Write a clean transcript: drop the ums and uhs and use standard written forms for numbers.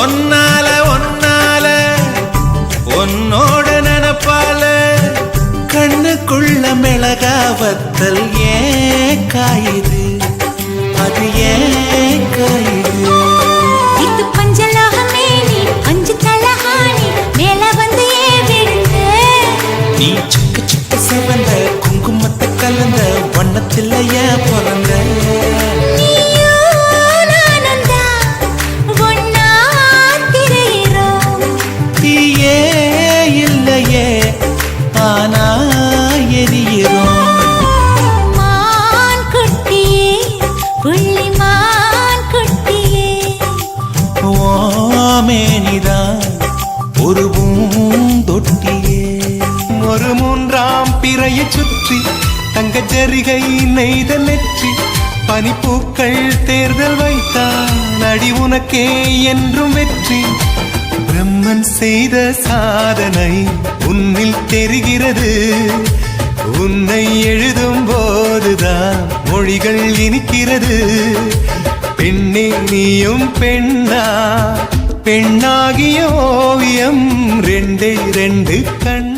ஒன்னால ஒன்னால உன்னோட நினைப்பால கண்ணுக்குள்ள மிளகா வத்தல் ஏன் காயுது, அது ஏன் காயுது? இது பஞ்சலோகமே நீ பஞ்சு தலஹானி மேல வந்து விழுந்து நீ சிக்கு சிக்கு சிவந்த குங்குமத்தை கலந்த வண்ணத்தில் ஏன் பிறந்த? ஒரு பூந்தொட்டியே ஒரு மூன்றாம் பிறையை சுற்றி தங்க ஜரிகை நெய்த நெற்றி பனிப்பூக்கள் தேர்தல் வைத்தான் அடி உனக்கே என்றும் வெற்றி. பிரம்மன் செய்த சாதனை உன்னில் தெரிகிறது, உன்னை எழுதும் போதுதான் மொழிகள் இனிக்கிறது. பெண்ணே நீயும் பெண்ணா, பெண்ணாகிய ஓவியம் ரெண்டே ரெண்டு கண்.